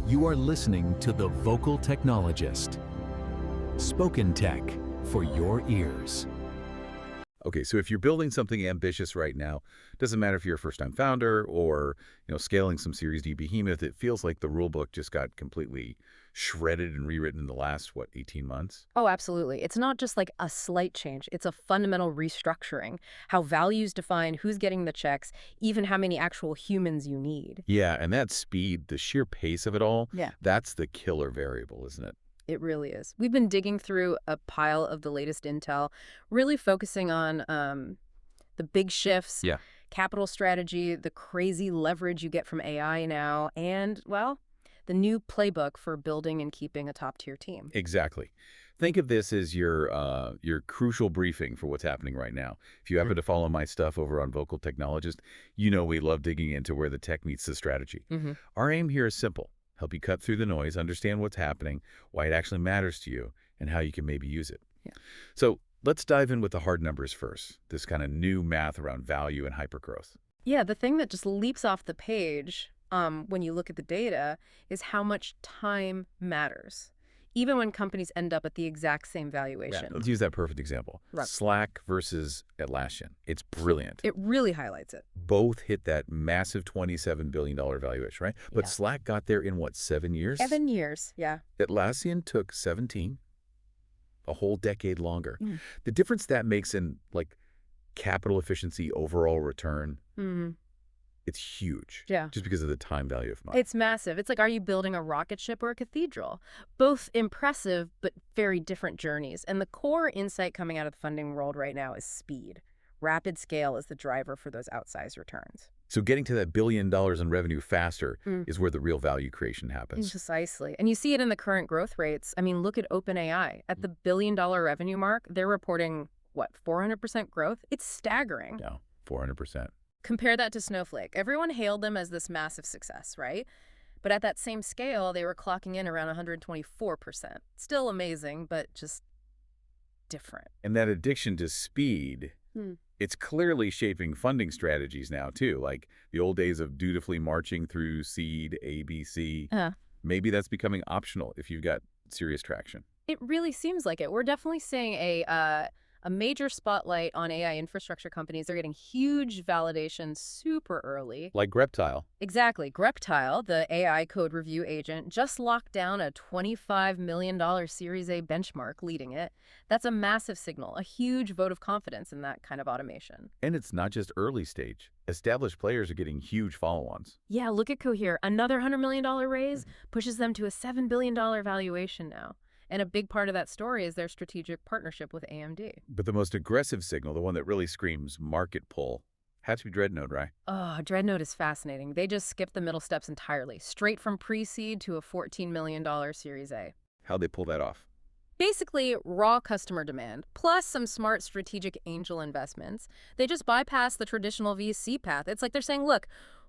You are listening to The Vocal Technologist. Spoken tech for your ears. Okay, so if you're building something ambitious right now, doesn't matter if you're a first-time founder or, scaling some Series D behemoth, it feels like the rule book just got completely shredded and rewritten in the last, 18 months? Oh, absolutely. It's not just like a slight change. It's a fundamental restructuring. How values define who's getting the checks, even how many actual humans you need. Yeah, and that speed, the sheer pace of it all, Yeah. that's the killer variable, isn't it? It really is. We've been digging through a pile of the latest intel, really focusing on the big shifts, Yeah. capital strategy, the crazy leverage you get from AI now, and, well, the new playbook for building and keeping a top-tier team. Exactly. Think of this as your crucial briefing for what's happening right now. If you happen to follow my stuff over on Vocal Technologist, we love digging into where the tech meets the strategy. Our aim here is simple. Help you cut through the noise, understand what's happening, why it actually matters to you, and how you can maybe use it. Yeah. So let's dive in with the hard numbers first, this kind of new math around value and hypergrowth. Yeah, the thing that just leaps off the page when you look at the data is how much time matters, even when companies end up at the exact same valuation. Yeah, let's use that perfect example. Right. Slack versus Atlassian. It's brilliant. It really highlights it. Both hit that massive $27 billion valuation, right? But Yeah. Slack got there in, 7 years? 7 years, yeah. Atlassian took 17, a whole decade longer. Mm. The difference that makes in, capital efficiency, overall return, it's huge. Yeah. Just because of the time value of money. It's massive. It's like, are you building a rocket ship or a cathedral? Both impressive, but very different journeys. And the core insight coming out of the funding world right now is speed. Rapid scale is the driver for those outsized returns. So getting to that $1 billion in revenue faster is where the real value creation happens. Precisely. And you see it in the current growth rates. I mean, look at OpenAI. At the $1 billion revenue mark, they're reporting, 400% growth? It's staggering. Yeah, 400%. Compare that to Snowflake. Everyone hailed them as this massive success, right? But at that same scale, they were clocking in around 124%. Still amazing, but just different. And that addiction to speed, it's clearly shaping funding strategies now, too. Like the old days of dutifully marching through seed, ABC. Maybe that's becoming optional if you've got serious traction. It really seems like it. We're definitely seeing a major spotlight on AI infrastructure companies. They're getting huge validation super early. Like Greptile. Exactly. Greptile, the AI code review agent, just locked down a $25 million Series A benchmark, leading it. That's a massive signal, a huge vote of confidence in that kind of automation. And it's not just early stage. Established players are getting huge follow-ons. Yeah, look at Cohere. Another $100 million raise pushes them to a $7 billion valuation now. And a big part of that story is their strategic partnership with AMD. But the most aggressive signal, the one that really screams market pull, had to be Dreadnought, right? Oh, Dreadnought is fascinating. They just skipped the middle steps entirely, straight from pre-seed to a $14 million Series A. How'd they pull that off? Basically, raw customer demand, plus some smart strategic angel investments. They just bypass the traditional VC path. It's like they're saying, look,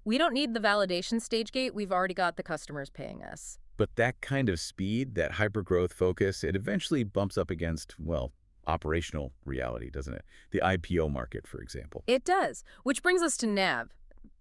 we don't need the validation stage gate. We've already got the customers paying us. But that kind of speed, that hypergrowth focus, it eventually bumps up against, operational reality, doesn't it? The IPO market, for example. It does, which brings us to NAV.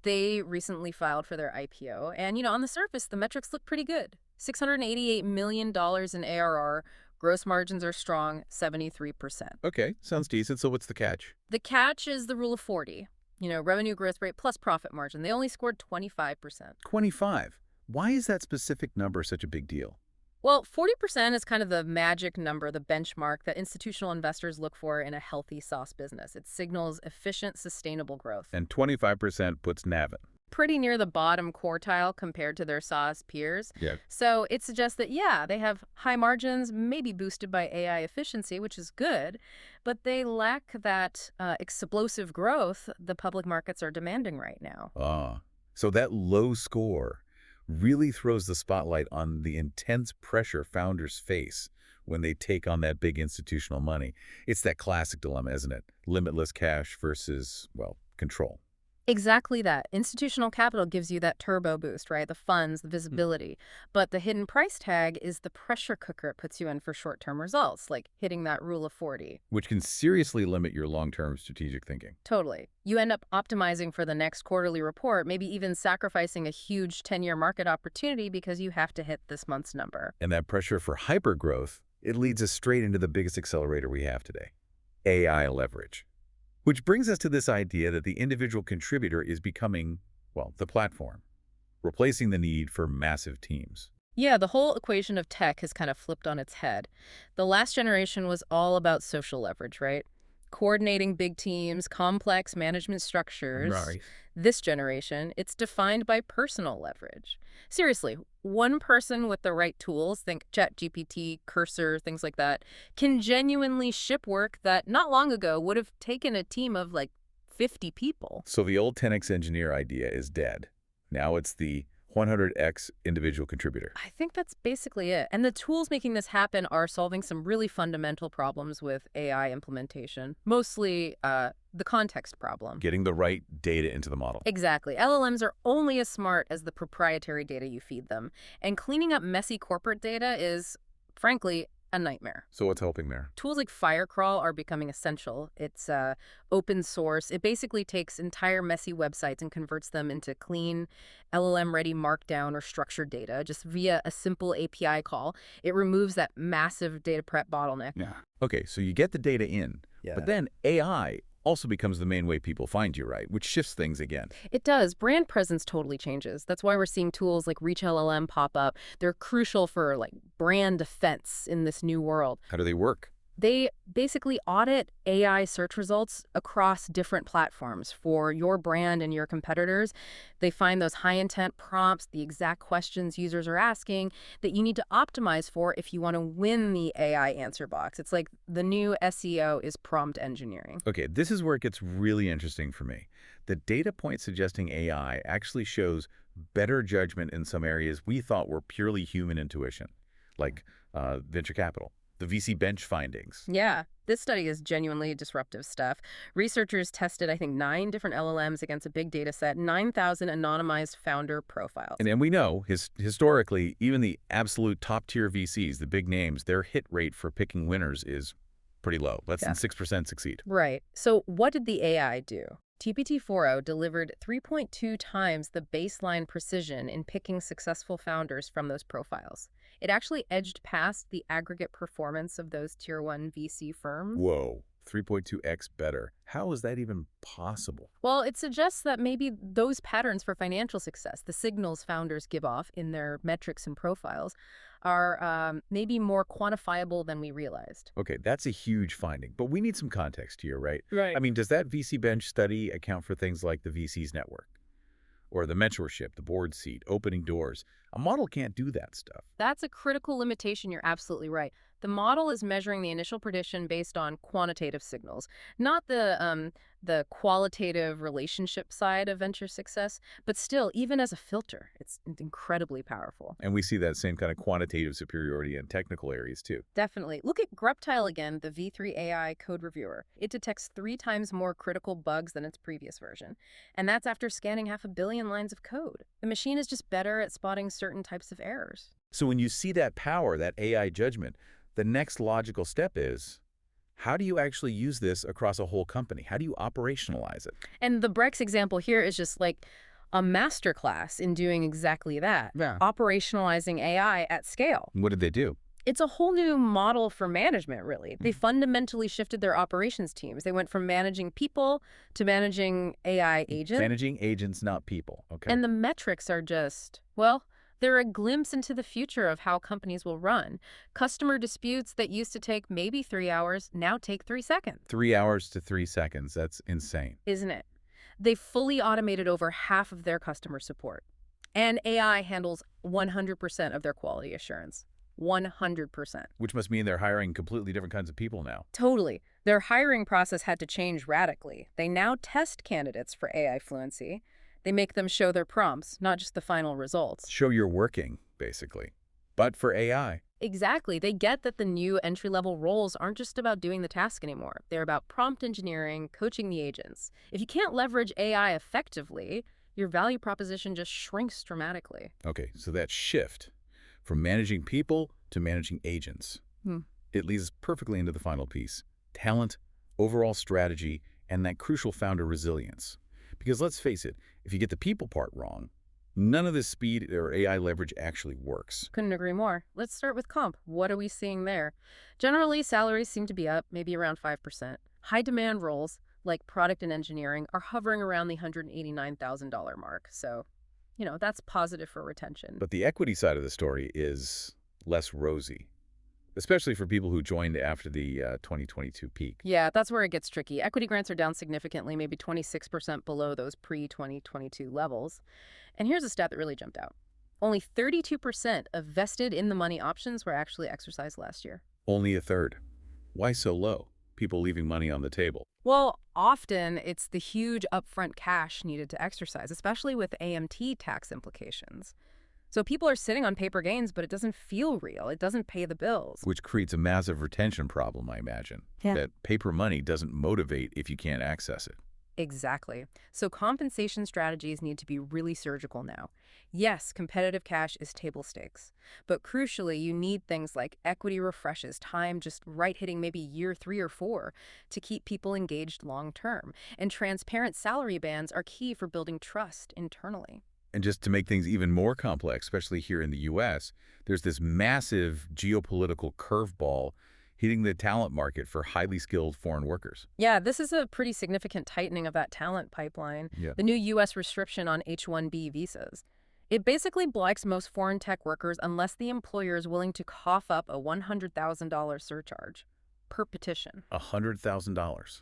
They recently filed for their IPO, and, on the surface, the metrics look pretty good. $688 million in ARR, gross margins are strong, 73%. Okay, sounds decent. So what's the catch? The catch is the rule of 40. Revenue growth rate plus profit margin. They only scored 25%. 25. Why is that specific number such a big deal? Well, 40% is kind of the magic number, the benchmark that institutional investors look for in a healthy SaaS business. It signals efficient, sustainable growth. And 25% puts NAV in. Pretty near the bottom quartile compared to their SaaS peers. Yeah. So it suggests that, they have high margins, maybe boosted by AI efficiency, which is good, but they lack that explosive growth the public markets are demanding right now. So that low score really throws the spotlight on the intense pressure founders face when they take on that big institutional money. It's that classic dilemma, isn't it? Limitless cash versus, control. Exactly that. Institutional capital gives you that turbo boost, right? The funds, the visibility. But the hidden price tag is the pressure cooker it puts you in for short-term results, like hitting that rule of 40. Which can seriously limit your long-term strategic thinking. Totally. You end up optimizing for the next quarterly report, maybe even sacrificing a huge 10-year market opportunity because you have to hit this month's number. And that pressure for hypergrowth, it leads us straight into the biggest accelerator we have today, AI leverage. Which brings us to this idea that the individual contributor is becoming, well, the platform, replacing the need for massive teams. Yeah, the whole equation of tech has kind of flipped on its head. The last generation was all about social leverage, right? Coordinating big teams, complex management structures. Right. This generation, it's defined by personal leverage. Seriously, one person with the right tools, think ChatGPT, Cursor, things like that, can genuinely ship work that not long ago would have taken a team of like 50 people. So the old 10x engineer idea is dead. Now it's the 100x individual contributor. I think that's basically it. And the tools making this happen are solving some really fundamental problems with AI implementation, mostly the context problem. Getting the right data into the model. Exactly. LLMs are only as smart as the proprietary data you feed them. And cleaning up messy corporate data is, frankly, a nightmare. So what's helping there? Tools like Firecrawl are becoming essential. It's open source. It basically takes entire messy websites and converts them into clean, LLM-ready markdown or structured data just via a simple API call. It removes that massive data prep bottleneck. Yeah. Okay, so you get the data in, but then AI also becomes the main way people find you, right? Which shifts things again. It does. Brand presence totally changes. That's why we're seeing tools like Reach LLM pop up. They're crucial for like brand defense in this new world. How do they work? They basically audit AI search results across different platforms for your brand and your competitors. They find those high-intent prompts, the exact questions users are asking that you need to optimize for if you want to win the AI answer box. It's like the new SEO is prompt engineering. Okay, this is where it gets really interesting for me. The data point suggesting AI actually shows better judgment in some areas we thought were purely human intuition, like venture capital. The VCBench findings. Yeah, this study is genuinely disruptive stuff. Researchers tested, I think, 9 different LLMs against a big data set, 9,000 anonymized founder profiles. And we know, historically, even the absolute top-tier VCs, the big names, their hit rate for picking winners is pretty low. Less than 6% succeed. Right. So what did the AI do? GPT-4o delivered 3.2 times the baseline precision in picking successful founders from those profiles. It actually edged past the aggregate performance of those Tier 1 VC firms. Whoa, 3.2x better. How is that even possible? Well, it suggests that maybe those patterns for financial success, the signals founders give off in their metrics and profiles, are maybe more quantifiable than we realized. Okay, that's a huge finding, but we need some context here, right? Right. I mean, does that VCBench study account for things like the VC's network? Or the mentorship, the board seat, opening doors? A model can't do that stuff. That's a critical limitation. You're absolutely right. The model is measuring the initial prediction based on quantitative signals, not the qualitative relationship side of venture success, but still, even as a filter, it's incredibly powerful. And we see that same kind of quantitative superiority in technical areas, too. Definitely. Look at Greptile again, the V3 AI code reviewer. It detects 3 times more critical bugs than its previous version. And that's after scanning 500 million lines of code. The machine is just better at spotting certain types of errors. So when you see that power, that AI judgment, the next logical step is, how do you actually use this across a whole company? How do you operationalize it? And the Brex example here is just like a masterclass in doing exactly that. Yeah. Operationalizing AI at scale. What did they do? It's a whole new model for management, really. They fundamentally shifted their operations teams. They went from managing people to managing AI agents. Managing agents, not people. Okay. And the metrics are just, well, they're a glimpse into the future of how companies will run. Customer disputes that used to take maybe 3 hours now take 3 seconds. 3 hours to 3 seconds. That's insane. Isn't it? They fully automated over half of their customer support. And AI handles 100% of their quality assurance. 100%. Which must mean they're hiring completely different kinds of people now. Totally. Their hiring process had to change radically. They now test candidates for AI fluency. They make them show their prompts, not just the final results. Show you're working, basically. But for AI. Exactly. They get that the new entry-level roles aren't just about doing the task anymore. They're about prompt engineering, coaching the agents. If you can't leverage AI effectively, your value proposition just shrinks dramatically. Okay, so that shift from managing people to managing agents, Hmm. it leads perfectly into the final piece: talent, overall strategy, and that crucial founder resilience. Because let's face it, if you get the people part wrong, none of this speed or AI leverage actually works. Couldn't agree more. Let's start with comp. What are we seeing there? Generally, salaries seem to be up, maybe around 5%. High demand roles, like product and engineering, are hovering around the $189,000 mark. So, that's positive for retention. But the equity side of the story is less rosy, especially for people who joined after the 2022 peak. Yeah, that's where it gets tricky. Equity grants are down significantly, maybe 26% below those pre-2022 levels. And here's a stat that really jumped out. Only 32% of vested in-the-money options were actually exercised last year. Only a third. Why so low? People leaving money on the table. Well, often it's the huge upfront cash needed to exercise, especially with AMT tax implications. So people are sitting on paper gains, but it doesn't feel real. It doesn't pay the bills. Which creates a massive retention problem, I imagine. Yeah. That paper money doesn't motivate if you can't access it. Exactly. So compensation strategies need to be really surgical now. Yes, competitive cash is table stakes. But crucially, you need things like equity refreshes, time just right hitting maybe year 3 or 4 to keep people engaged long term. And transparent salary bands are key for building trust internally. And just to make things even more complex, especially here in the U.S., there's this massive geopolitical curveball hitting the talent market for highly skilled foreign workers. Yeah, this is a pretty significant tightening of that talent pipeline. Yeah. The new U.S. restriction on H-1B visas. It basically blinds most foreign tech workers unless the employer is willing to cough up a $100,000 surcharge per petition. $100,000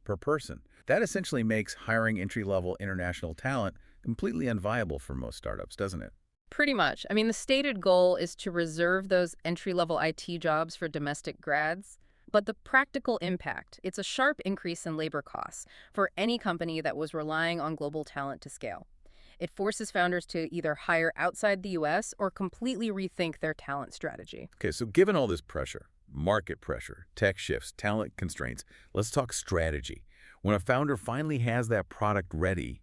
per person. That essentially makes hiring entry-level international talent completely unviable for most startups, doesn't it? Pretty much. I mean, the stated goal is to reserve those entry-level IT jobs for domestic grads. But the practical impact, it's a sharp increase in labor costs for any company that was relying on global talent to scale. It forces founders to either hire outside the U.S. or completely rethink their talent strategy. Okay, so given all this pressure, market pressure, tech shifts, talent constraints, let's talk strategy. When a founder finally has that product ready,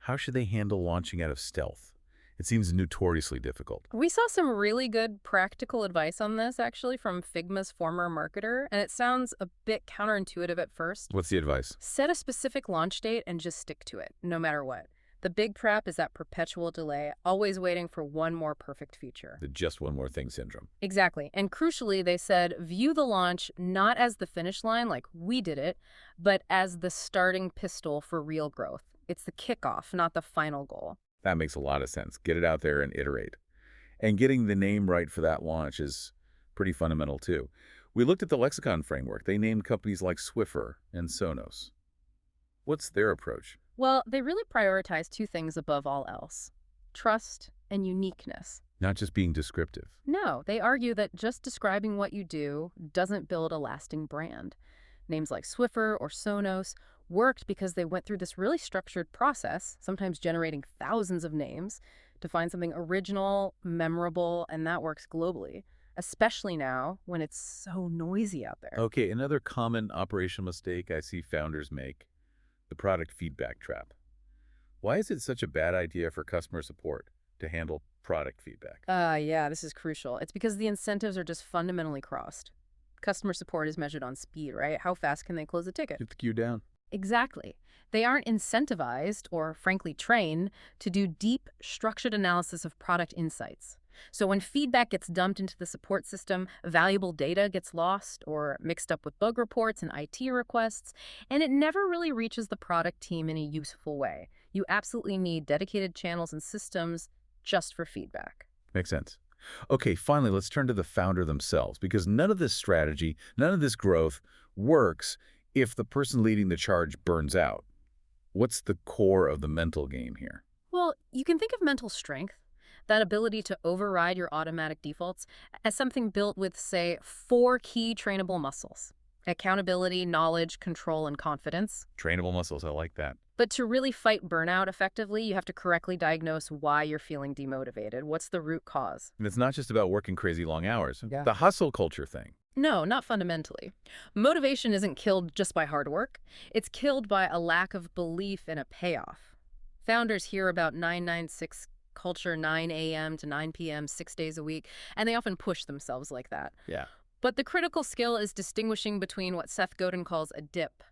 how should they handle launching out of stealth? It seems notoriously difficult. We saw some really good practical advice on this, actually, from Figma's former marketer, and it sounds a bit counterintuitive at first. What's the advice? Set a specific launch date and just stick to it, no matter what. The big trap is that perpetual delay, always waiting for one more perfect feature. The just one more thing syndrome. Exactly. And crucially, they said, view the launch not as the finish line like we did it, but as the starting pistol for real growth. It's the kickoff, not the final goal. That makes a lot of sense. Get it out there and iterate. And getting the name right for that launch is pretty fundamental too. We looked at the lexicon framework. They named companies like Swiffer and Sonos. What's their approach? Well, they really prioritize two things above all else: trust and uniqueness. Not just being descriptive. No, they argue that just describing what you do doesn't build a lasting brand. Names like Swiffer or Sonos worked because they went through this really structured process, sometimes generating thousands of names, to find something original, memorable, and that works globally, especially now when it's so noisy out there. Okay, another common operational mistake I see founders make: the product feedback trap. Why is it such a bad idea for customer support to handle product feedback? Yeah, this is crucial. It's because the incentives are just fundamentally crossed. Customer support is measured on speed, right? How fast can they close a ticket? Get the queue down. Exactly. They aren't incentivized or, frankly, trained to do deep, structured analysis of product insights. So when feedback gets dumped into the support system, valuable data gets lost or mixed up with bug reports and IT requests, and it never really reaches the product team in a useful way. You absolutely need dedicated channels and systems just for feedback. Makes sense. Okay, finally, let's turn to the founder themselves, because none of this strategy, none of this growth works if the person leading the charge burns out. What's the core of the mental game here? Well, you can think of mental strength, that ability to override your automatic defaults, as something built with, say, 4 key trainable muscles: accountability, knowledge, control, and confidence. Trainable muscles, I like that. But to really fight burnout effectively, you have to correctly diagnose why you're feeling demotivated. What's the root cause? And it's not just about working crazy long hours. Yeah. The hustle culture thing. No, not fundamentally. Motivation isn't killed just by hard work. It's killed by a lack of belief in a payoff. Founders hear about 996 culture, 9 a.m. to 9 p.m., 6 days a week, and they often push themselves like that. Yeah. But the critical skill is distinguishing between what Seth Godin calls a dip,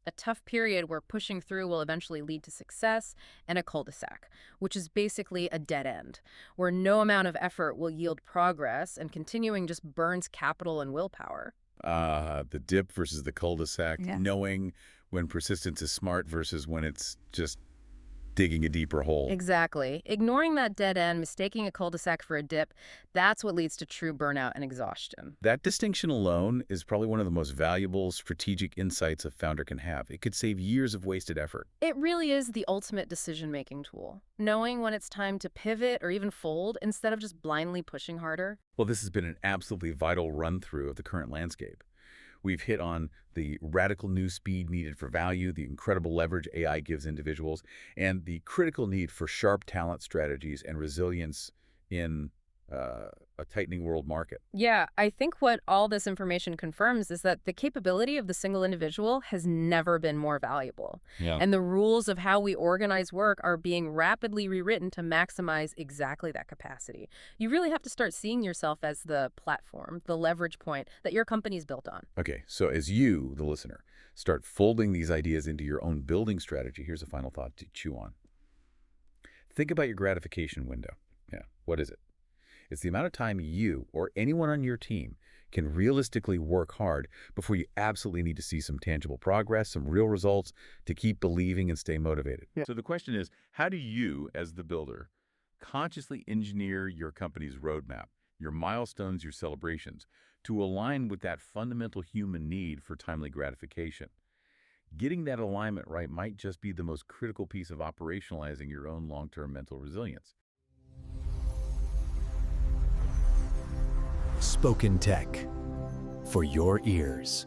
a tough period where pushing through will eventually lead to success, and a cul-de-sac, which is basically a dead end, where no amount of effort will yield progress and continuing just burns capital and willpower. The dip versus the cul-de-sac, Yeah. knowing when persistence is smart versus when it's just digging a deeper hole. Exactly. Ignoring that dead end, mistaking a cul-de-sac for a dip, that's what leads to true burnout and exhaustion. That distinction alone is probably one of the most valuable strategic insights a founder can have. It could save years of wasted effort. It really is the ultimate decision-making tool, knowing when it's time to pivot or even fold instead of just blindly pushing harder. Well, this has been an absolutely vital run-through of the current landscape. We've hit on the radical new speed needed for value, the incredible leverage AI gives individuals, and the critical need for sharp talent strategies and resilience in a tightening world market. Yeah, I think what all this information confirms is that the capability of the single individual has never been more valuable. Yeah. And the rules of how we organize work are being rapidly rewritten to maximize exactly that capacity. You really have to start seeing yourself as the platform, the leverage point that your company's built on. Okay, so as you, the listener, start folding these ideas into your own building strategy, here's a final thought to chew on. Think about your gratification window. Yeah, what is it? It's the amount of time you or anyone on your team can realistically work hard before you absolutely need to see some tangible progress, some real results to keep believing and stay motivated. Yeah. So the question is, how do you, as the builder, consciously engineer your company's roadmap, your milestones, your celebrations, to align with that fundamental human need for timely gratification? Getting that alignment right might just be the most critical piece of operationalizing your own long-term mental resilience. Spoken Tech for your ears.